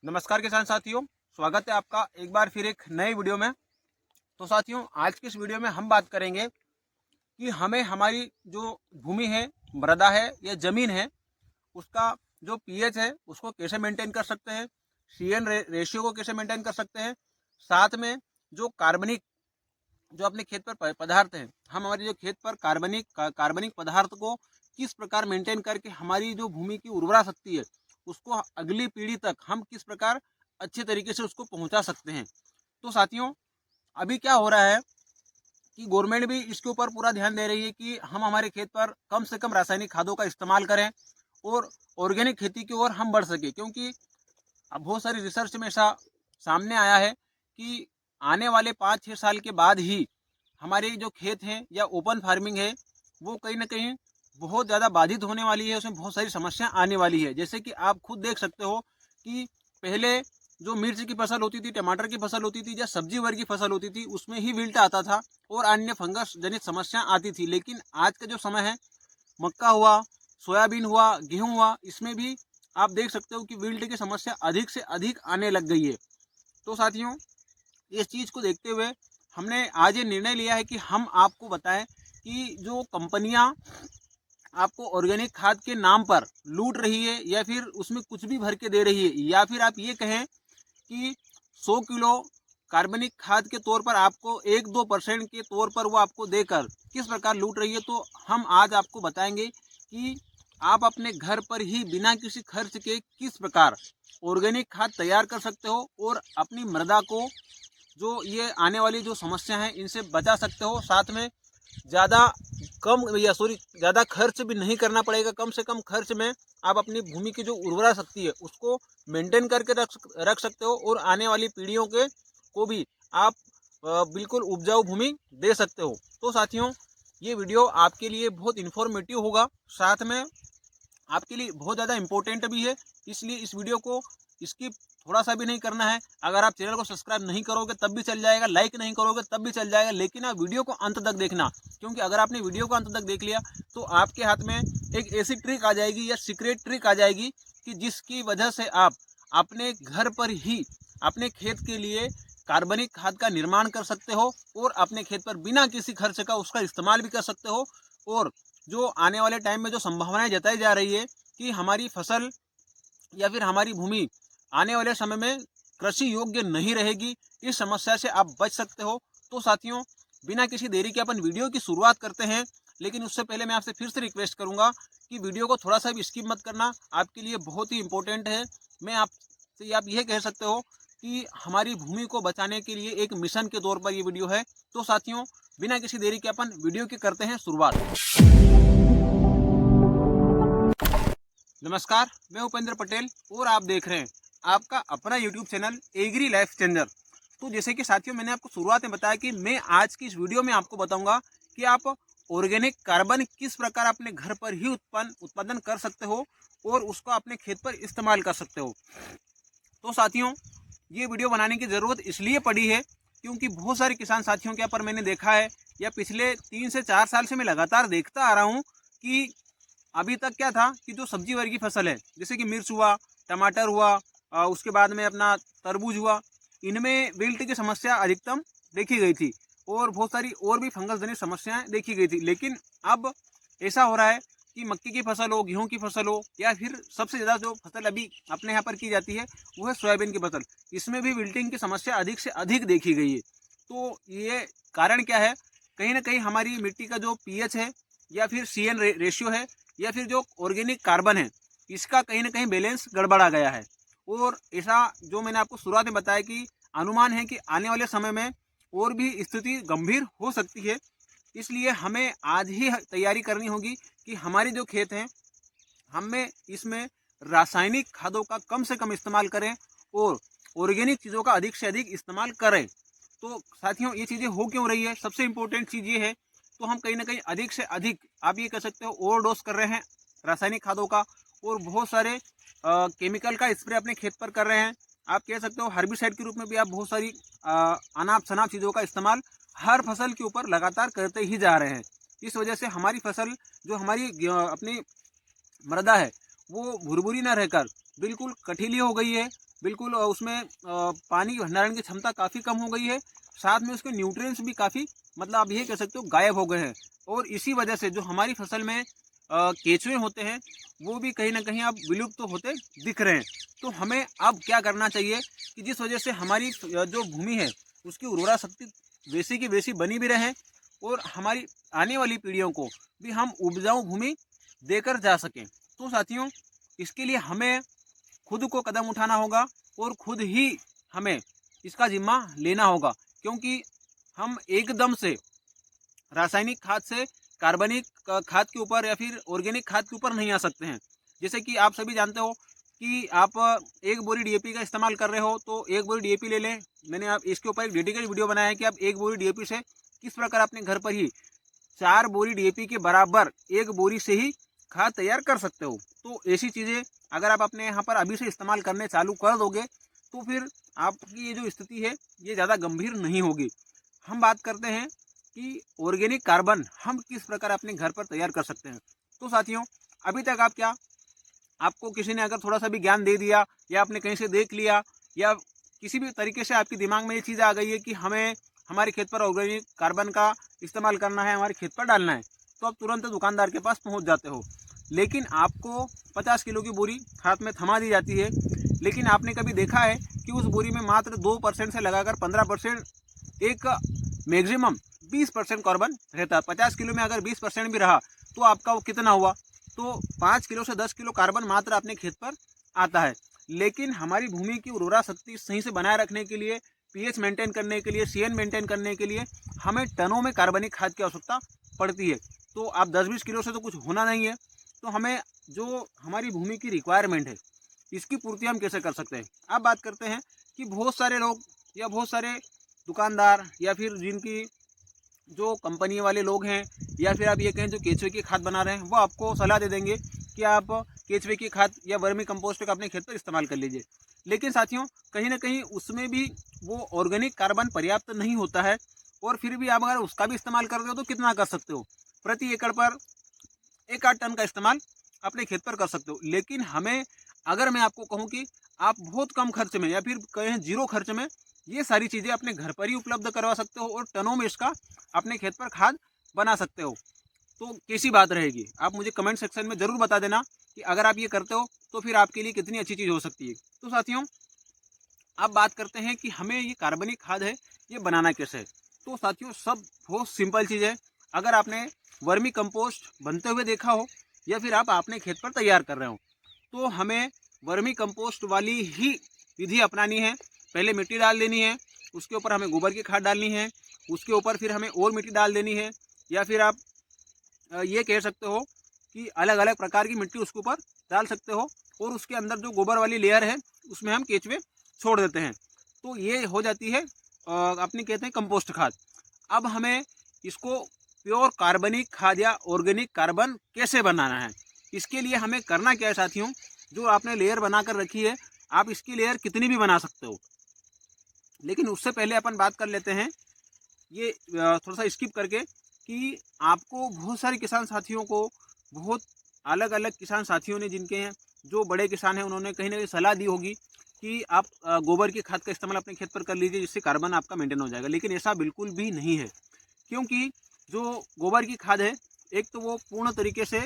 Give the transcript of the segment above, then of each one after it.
नमस्कार किसान साथियों, स्वागत है आपका एक बार फिर एक नई वीडियो में। तो साथियों, आज की इस वीडियो में हम बात करेंगे कि हमें हमारी जो भूमि है, मृदा है या ज़मीन है, उसका जो पीएच है उसको कैसे मेंटेन कर सकते हैं, सीएन रेशियो को कैसे मेंटेन कर सकते हैं। साथ में जो कार्बनिक जो अपने खेत पर पदार्थ हैं, हम हमारे जो खेत पर कार्बनिक पदार्थ को किस प्रकार मेंटेन करके हमारी जो भूमि की उर्वरा शक्ति है उसको अगली पीढ़ी तक हम किस प्रकार अच्छे तरीके से उसको पहुंचा सकते हैं। तो साथियों, अभी क्या हो रहा है कि गवर्नमेंट भी इसके ऊपर पूरा ध्यान दे रही है कि हम हमारे खेत पर कम से कम रासायनिक खादों का इस्तेमाल करें और ऑर्गेनिक खेती की ओर हम बढ़ सके, क्योंकि अब बहुत सारी रिसर्च में ऐसा सामने आया है कि आने वाले 5-6 साल के बाद ही हमारे जो खेत हैं या ओपन फार्मिंग है वो कहीं ना कहीं बहुत ज़्यादा बाधित होने वाली है, उसमें बहुत सारी समस्या आने वाली है। जैसे कि आप खुद देख सकते हो कि पहले जो मिर्च की फसल होती थी, टमाटर की फसल होती थी या सब्जी वर्ग की फसल होती थी, उसमें ही विल्ट आता था और अन्य फंगस जनित समस्या आती थी। लेकिन आज का जो समय है, मक्का हुआ, सोयाबीन हुआ, गेहूं हुआ, इसमें भी आप देख सकते हो कि विल्ट की समस्या अधिक से अधिक आने लग गई है। तो साथियों, इस चीज़ को देखते हुए हमने आज ये निर्णय लिया है कि हम आपको बताएं कि जो कंपनियां आपको ऑर्गेनिक खाद के नाम पर लूट रही है या फिर उसमें कुछ भी भर के दे रही है, या फिर आप ये कहें कि 100 किलो कार्बनिक खाद के तौर पर आपको 1-2% के तौर पर वो आपको देकर किस प्रकार लूट रही है, तो हम आज आपको बताएंगे कि आप अपने घर पर ही बिना किसी खर्च के किस प्रकार ऑर्गेनिक खाद तैयार कर सकते हो और अपनी मृदा को जो ये आने वाली जो समस्या है इनसे बचा सकते हो। साथ में ज़्यादा ज़्यादा खर्च भी नहीं करना पड़ेगा। कम से कम खर्च में आप अपनी भूमि की जो उर्वरा शक्ति है उसको मेंटेन करके रख सकते हो और आने वाली पीढ़ियों के को भी आप बिल्कुल उपजाऊ भूमि दे सकते हो। तो साथियों, ये वीडियो आपके लिए बहुत इन्फॉर्मेटिव होगा, साथ में आपके लिए बहुत ज़्यादा इम्पोर्टेंट भी है, इसलिए इस वीडियो को स्किप थोड़ा सा भी नहीं करना है। अगर आप चैनल को सब्सक्राइब नहीं करोगे तब भी चल जाएगा, लाइक नहीं करोगे तब भी चल जाएगा, लेकिन आप वीडियो को अंत तक देखना, क्योंकि अगर आपने वीडियो को अंत तक देख लिया तो आपके हाथ में एक ऐसी ट्रिक आ जाएगी या सीक्रेट ट्रिक आ जाएगी कि जिसकी वजह से आप अपने घर पर ही अपने खेत के लिए कार्बनिक खाद का निर्माण कर सकते हो और अपने खेत पर बिना किसी खर्च का उसका इस्तेमाल भी कर सकते हो। और जो आने वाले टाइम में जो संभावनाएं जताई जा रही है कि हमारी फसल या फिर हमारी भूमि आने वाले समय में कृषि योग्य नहीं रहेगी, इस समस्या से आप बच सकते हो। तो साथियों, बिना किसी देरी के अपन वीडियो की शुरुआत करते हैं, लेकिन उससे पहले मैं आपसे फिर से रिक्वेस्ट करूंगा कि वीडियो को थोड़ा सा भी स्किप मत करना, आपके लिए बहुत ही इंपॉर्टेंट है। मैं आपसे आप यह कह सकते हो कि हमारी भूमि को बचाने के लिए एक मिशन के तौर पर ये वीडियो है। तो साथियों, बिना किसी देरी के अपन वीडियो की करते हैं शुरुआत। नमस्कार, मैं उपेंद्र पटेल और आप देख रहे हैं आपका अपना YouTube channel agri life changer. तो जैसे कि साथियों, मैंने आपको शुरुआत में बताया कि मैं आज की इस वीडियो में आपको बताऊंगा कि आप ऑर्गेनिक कार्बन किस प्रकार अपने घर पर ही उत्पादन कर सकते हो और उसको अपने खेत पर इस्तेमाल कर सकते हो। तो साथियों, ये वीडियो बनाने की ज़रूरत इसलिए पड़ी है क्योंकि बहुत सारे किसान साथियों के यहाँ पर मैंने देखा है, या पिछले 3 से 4 साल से मैं लगातार देखता आ रहा हूँ कि अभी तक क्या था कि जो सब्जी वर्ग की फसल है, जैसे कि मिर्च हुआ, टमाटर हुआ, उसके बाद में अपना तरबूज हुआ, इनमें विल्ट की समस्या अधिकतम देखी गई थी और बहुत सारी और भी फंगस जनित समस्याएं देखी गई थी। लेकिन अब ऐसा हो रहा है कि मक्की की फसल हो, गेहूं की फसल हो, या फिर सबसे ज़्यादा जो फसल अभी अपने यहाँ पर की जाती है वो है सोयाबीन की फसल, इसमें भी विल्टिंग की समस्या अधिक से अधिक देखी गई है। तो ये कारण क्या है? कहीं ना कहीं हमारी मिट्टी का जो पीएच है या फिर सीएन रेशियो है या फिर जो ऑर्गेनिक कार्बन है, इसका कहीं ना कहीं बैलेंस गड़बड़ा गया है। और ऐसा जो मैंने आपको शुरुआत में बताया कि अनुमान है कि आने वाले समय में और भी स्थिति गंभीर हो सकती है। इसलिए हमें आज ही तैयारी करनी होगी कि हमारे जो खेत हैं हमें इसमें रासायनिक खादों का कम से कम इस्तेमाल करें और ऑर्गेनिक चीज़ों का अधिक से अधिक इस्तेमाल करें। तो साथियों, ये चीज़ें हो क्यों रही है? सबसे इम्पोर्टेंट चीज़ ये है, तो हम कहीं ना कहीं अधिक से अधिक, आप ये कह सकते हो, ओवरडोज कर रहे हैं रासायनिक खादों का और बहुत सारे केमिकल का स्प्रे अपने खेत पर कर रहे हैं। आप कह सकते हो हर्बिसाइड के रूप में भी आप बहुत सारी अनाप शनाप चीज़ों का इस्तेमाल हर फसल के ऊपर लगातार करते ही जा रहे हैं। इस वजह से हमारी फसल, जो हमारी अपनी मृदा है, वो भुरभुरी ना रहकर बिल्कुल कठिली हो गई है बिल्कुल उसमें पानी की भंडारण की क्षमता काफ़ी कम हो गई है। साथ में उसके न्यूट्रिएंट्स भी काफ़ी मतलब आप ये कह सकते हो गायब हो गए हैं। और इसी वजह से जो हमारी फसल में केंचुए होते हैं वो भी कहीं ना कहीं अब विलुप्त तो होते दिख रहे हैं। तो हमें अब क्या करना चाहिए कि जिस वजह से हमारी जो भूमि है उसकी उर्वरा शक्ति वैसी की वैसी बनी भी रहे और हमारी आने वाली पीढ़ियों को भी हम उपजाऊ भूमि देकर जा सकें। तो साथियों, इसके लिए हमें खुद को कदम उठाना होगा और खुद ही हमें इसका जिम्मा लेना होगा, क्योंकि हम एकदम से रासायनिक खाद से कार्बनिक खाद के ऊपर या फिर ऑर्गेनिक खाद के ऊपर नहीं आ सकते हैं। जैसे कि आप सभी जानते हो कि आप एक बोरी डीएपी का इस्तेमाल कर रहे हो तो एक बोरी डीएपी ले लें। मैंने आप इसके ऊपर एक डेडिकेटेड वीडियो बनाया है कि आप एक बोरी डीएपी से किस प्रकार अपने घर पर ही 4 बोरी डीएपी के बराबर एक बोरी से ही खाद तैयार कर सकते हो। तो ऐसी चीज़ें अगर आप अपने यहाँ पर अभी से इस्तेमाल करने चालू कर दोगे तो फिर आपकी ये जो स्थिति है ये ज़्यादा गंभीर नहीं होगी। हम बात करते हैं कि ऑर्गेनिक कार्बन हम किस प्रकार अपने घर पर तैयार कर सकते हैं। तो साथियों, अभी तक आपको किसी ने अगर थोड़ा सा भी ज्ञान दे दिया या आपने कहीं से देख लिया या किसी भी तरीके से आपके दिमाग में ये चीज़ आ गई है कि हमें हमारे खेत पर ऑर्गेनिक कार्बन का इस्तेमाल करना है, हमारे खेत पर डालना है, तो आप तुरंत दुकानदार के पास पहुंच जाते हो। लेकिन आपको 50 किलो की बोरी हाथ में थमा दी जाती है, लेकिन आपने कभी देखा है कि उस बोरी में मात्र 2% से लगाकर 15% एक मैक्सिमम 20% कार्बन रहता है। 50 किलो में अगर 20% भी रहा तो आपका वो कितना हुआ? तो 5 किलो से 10 किलो कार्बन मात्र अपने खेत पर आता है। लेकिन हमारी भूमि की उर्वरा शक्ति सही से बनाए रखने के लिए, पीएच मेंटेन करने के लिए, सीएन मेंटेन करने के लिए हमें टनों में कार्बनिक खाद की आवश्यकता पड़ती है। तो आप 10-20 किलो से तो कुछ होना नहीं है। तो हमें जो हमारी भूमि की रिक्वायरमेंट है इसकी पूर्ति हम कैसे कर सकते हैं। अब बात करते हैं कि बहुत सारे लोग या बहुत सारे दुकानदार या फिर जिनकी जो कंपनी वाले लोग हैं या फिर आप ये कहें जो केचुए की खाद बना रहे हैं वो आपको सलाह दे देंगे कि आप केचुए की खाद या वर्मी कंपोस्ट का अपने खेत पर इस्तेमाल कर लीजिए। लेकिन साथियों, कहीं ना कहीं उसमें भी वो ऑर्गेनिक कार्बन पर्याप्त नहीं होता है और फिर भी आप अगर उसका भी इस्तेमाल करते हो तो कितना कर सकते हो? प्रति एकड़ पर 1-8 टन का इस्तेमाल अपने खेत पर कर सकते हो। लेकिन हमें, अगर मैं आपको कहूँ कि आप बहुत कम खर्च में या फिर कहें जीरो खर्च में ये सारी चीज़ें अपने घर पर ही उपलब्ध करवा सकते हो और टनों में इसका अपने खेत पर खाद बना सकते हो, तो कैसी बात रहेगी? आप मुझे कमेंट सेक्शन में ज़रूर बता देना कि अगर आप ये करते हो तो फिर आपके लिए कितनी अच्छी चीज़ हो सकती है। तो साथियों, अब बात करते हैं कि हमें ये कार्बनिक खाद है ये बनाना कैसे है। तो साथियों, सब बहुत सिंपल चीज़ है। अगर आपने वर्मी कंपोस्ट बनते हुए देखा हो या फिर आप अपने खेत पर तैयार कर रहे हो तो हमें वर्मी कंपोस्ट वाली ही विधि अपनानी है। पहले मिट्टी डाल देनी है, उसके ऊपर हमें गोबर की खाद डालनी है, उसके ऊपर फिर हमें और मिट्टी डाल देनी है, या फिर आप ये कह सकते हो कि अलग अलग प्रकार की मिट्टी उसके ऊपर डाल सकते हो और उसके अंदर जो गोबर वाली लेयर है उसमें हम केचुए छोड़ देते हैं। तो ये हो जाती है अपनी कहते हैं कंपोस्ट खाद। अब हमें इसको प्योर कार्बनिक खाद या ऑर्गेनिक कार्बन कैसे बनाना है, इसके लिए हमें करना क्या है साथियों? जो आपने लेयर बनाकर रखी है, आप इसकी लेयर कितनी भी बना सकते हो, लेकिन उससे पहले अपन बात कर लेते हैं ये थोड़ा सा स्किप करके कि आपको बहुत सारे किसान साथियों को, बहुत अलग अलग किसान साथियों ने, जिनके हैं जो बड़े किसान हैं, उन्होंने कहीं ना कहीं सलाह दी होगी कि आप गोबर की खाद का इस्तेमाल अपने खेत पर कर लीजिए जिससे कार्बन आपका मेंटेन हो जाएगा। लेकिन ऐसा बिल्कुल भी नहीं है, क्योंकि जो गोबर की खाद है एक तो वो पूर्ण तरीके से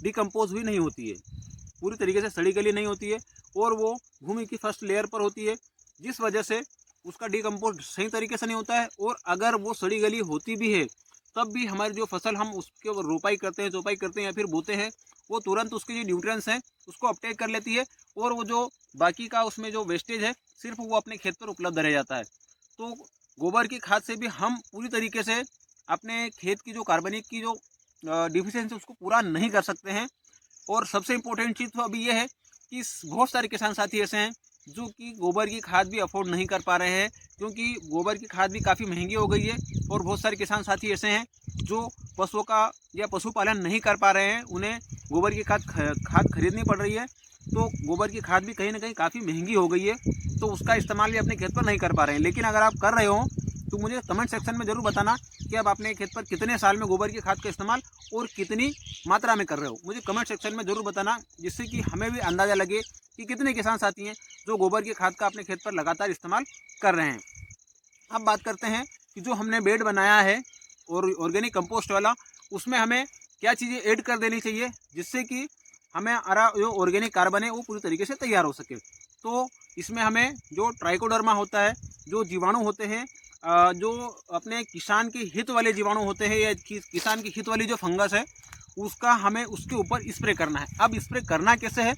डिकम्पोज भी नहीं होती है, पूरी तरीके से सड़ी गली नहीं होती है और वो भूमि की फर्स्ट लेयर पर होती है, जिस वजह से उसका डिकम्पोज सही तरीके से नहीं होता है। और अगर वो सड़ी गली होती भी है तब भी हमारी जो फसल हम उसके रोपाई करते हैं, चौपाई करते हैं या फिर बोते हैं, वो तुरंत उसके जो न्यूट्रिएंट्स हैं उसको अपटेक कर लेती है और वो जो बाकी का उसमें जो वेस्टेज है सिर्फ वो अपने खेत पर उपलब्ध रह जाता है। तो गोबर की खाद से भी हम पूरी तरीके से अपने खेत की जो कार्बनिक की जो डिफिशियंसी उसको पूरा नहीं कर सकते हैं। और सबसे इम्पोर्टेंट चीज़ तो अभी ये है कि बहुत सारे किसान साथी ऐसे हैं जो कि गोबर की खाद भी अफोर्ड नहीं कर पा रहे हैं, क्योंकि गोबर की खाद भी काफ़ी महंगी हो गई है। और बहुत सारे किसान साथी ऐसे हैं जो पशुओं का या पशुपालन नहीं कर पा रहे हैं, उन्हें गोबर की खाद खरीदनी पड़ रही है। तो गोबर की खाद भी कहीं ना कहीं काफ़ी महंगी हो गई है, तो उसका इस्तेमाल भी अपने खेत पर नहीं कर पा रहे हैं। लेकिन अगर आप कर रहे हो तो मुझे कमेंट सेक्शन में ज़रूर बताना कि आप अपने खेत पर कितने साल में गोबर की खाद का इस्तेमाल और कितनी मात्रा में कर रहे हो। मुझे कमेंट सेक्शन में ज़रूर बताना, जिससे कि हमें भी अंदाज़ा लगे कि कितने किसान साथी हैं जो गोबर की खाद का अपने खेत पर लगातार इस्तेमाल कर रहे हैं। अब बात करते हैं कि जो हमने बेड बनाया है और ऑर्गेनिक कंपोस्ट वाला, उसमें हमें क्या चीज़ें ऐड कर देनी चाहिए जिससे कि हमें हमारा जो ऑर्गेनिक कार्बन है वो पूरी तरीके से तैयार हो सके। तो इसमें हमें जो ट्राइकोडर्मा होता है, जो जीवाणु होते हैं, जो अपने किसान के हित वाले जीवाणु होते हैं या किसान की हित वाली जो फंगस है, उसका हमें उसके ऊपर स्प्रे करना है। अब स्प्रे करना कैसे है,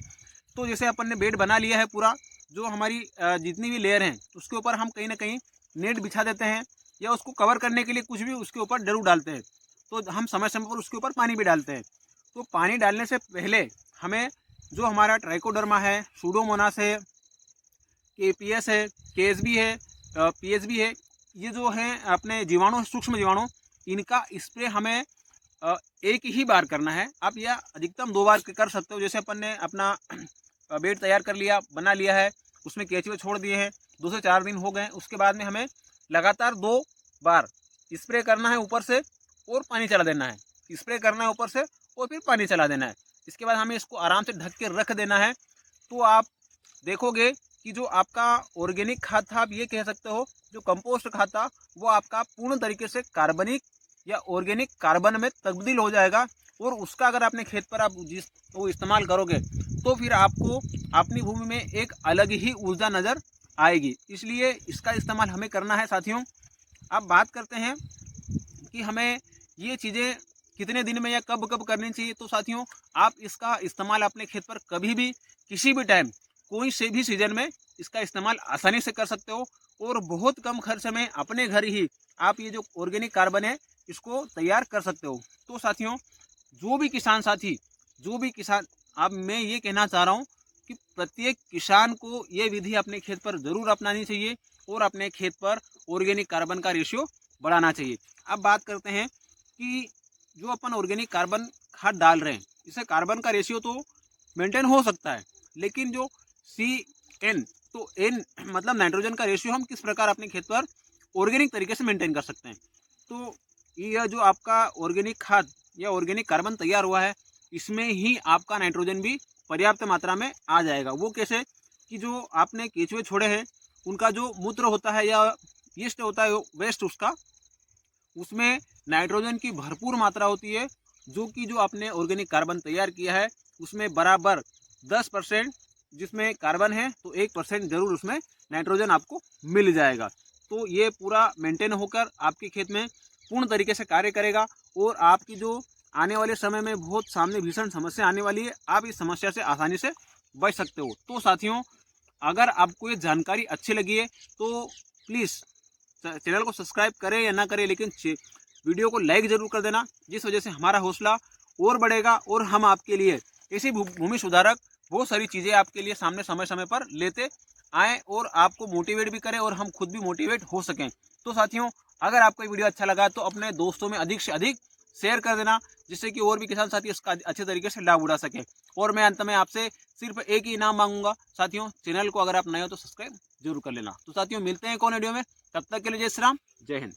तो जैसे अपन ने बेड बना लिया है पूरा, जो हमारी जितनी भी लेयर हैं उसके ऊपर हम कहीं ना कहीं नेट बिछा देते हैं या उसको कवर करने के लिए कुछ भी उसके ऊपर जरूर डालते हैं। तो हम समय समय पर उसके ऊपर पानी भी डालते हैं। तो पानी डालने से पहले हमें जो हमारा ट्राइकोडर्मा है, सूडोमोनास है, केपीएस है, केएसबी है, पीएसबी है, ये जो है अपने जीवाणु, सूक्ष्म जीवाणु, इनका स्प्रे हमें एक ही बार करना है। आप यह अधिकतम 2 बार कर सकते हो। जैसे अपन ने अपना बेड तैयार कर लिया, बना लिया है, उसमें केचुए छोड़ दिए हैं, 2 से 4 दिन हो गए, उसके बाद में हमें लगातार 2 बार स्प्रे करना है ऊपर से और पानी चला देना है। स्प्रे करना है ऊपर से और फिर पानी चला देना है। इसके बाद हमें इसको आराम से ढक के रख देना है। तो आप देखोगे कि जो आपका ऑर्गेनिक खाद था, आप ये कह सकते हो जो कंपोस्ट खाद था, वो आपका पूर्ण तरीके से कार्बनिक या ऑर्गेनिक कार्बन में तब्दील हो जाएगा। और उसका अगर अपने खेत पर आप वो इस्तेमाल करोगे तो फिर आपको अपनी भूमि में एक अलग ही ऊर्जा नज़र आएगी। इसलिए इसका इस्तेमाल हमें करना है साथियों। अब बात करते हैं कि हमें ये चीज़ें कितने दिन में या कब कब करनी चाहिए। तो साथियों, आप इसका इस्तेमाल अपने खेत पर कभी भी, किसी भी टाइम, कोई से भी सीजन में इसका इस्तेमाल आसानी से कर सकते हो और बहुत कम खर्च में अपने घर ही आप ये जो ऑर्गेनिक कार्बन है इसको तैयार कर सकते हो। तो साथियों, जो भी किसान साथी, जो भी किसान, अब मैं ये कहना चाह रहा हूँ कि प्रत्येक किसान को ये विधि अपने खेत पर ज़रूर अपनानी चाहिए और अपने खेत पर ऑर्गेनिक कार्बन का रेशियो बढ़ाना चाहिए। अब बात करते हैं कि जो अपन ऑर्गेनिक कार्बन खाद डाल रहे हैं, इससे कार्बन का रेशियो तो मेंटेन हो सकता है, लेकिन जो CN, तो N मतलब नाइट्रोजन का रेशियो, हम किस प्रकार अपने खेत पर ऑर्गेनिक तरीके से मेंटेन कर सकते हैं। तो यह जो आपका ऑर्गेनिक खाद या ऑर्गेनिक कार्बन तैयार हुआ है, इसमें ही आपका नाइट्रोजन भी पर्याप्त मात्रा में आ जाएगा। वो कैसे, कि जो आपने केचुए छोड़े हैं उनका जो मूत्र होता है या यीस्ट होता है, वेस्ट उसका, उसमें नाइट्रोजन की भरपूर मात्रा होती है, जो कि जो आपने ऑर्गेनिक कार्बन तैयार किया है उसमें बराबर 10% जिसमें कार्बन है तो 1% जरूर उसमें नाइट्रोजन आपको मिल जाएगा। तो ये पूरा मेंटेन होकर आपके खेत में पूर्ण तरीके से कार्य करेगा और आपकी जो आने वाले समय में बहुत सामने भीषण समस्या आने वाली है, आप इस समस्या से आसानी से बच सकते हो। तो साथियों, अगर आपको ये जानकारी अच्छी लगी है तो प्लीज़ चैनल को सब्सक्राइब करें या ना करें, लेकिन वीडियो को लाइक ज़रूर कर देना, जिस वजह से हमारा हौसला और बढ़ेगा और हम आपके लिए ऐसी भूमि सुधारक बहुत सारी चीज़ें आपके लिए सामने समय समय पर लेते आएँ और आपको मोटिवेट भी करें और हम खुद भी मोटिवेट हो सकें। तो साथियों, अगर आपको ये वीडियो अच्छा लगा तो अपने दोस्तों में अधिक से अधिक शेयर कर देना, जिससे कि और भी किसान साथी इसका अच्छे तरीके से लाभ उठा सकें। और मैं अंत में आपसे सिर्फ एक ही इनाम मांगूंगा साथियों, चैनल को अगर आप नए हो तो सब्सक्राइब जरूर कर लेना। तो साथियों, मिलते हैं कौन वीडियो में, तब तक के लिए जय श्री राम, जय हिंद।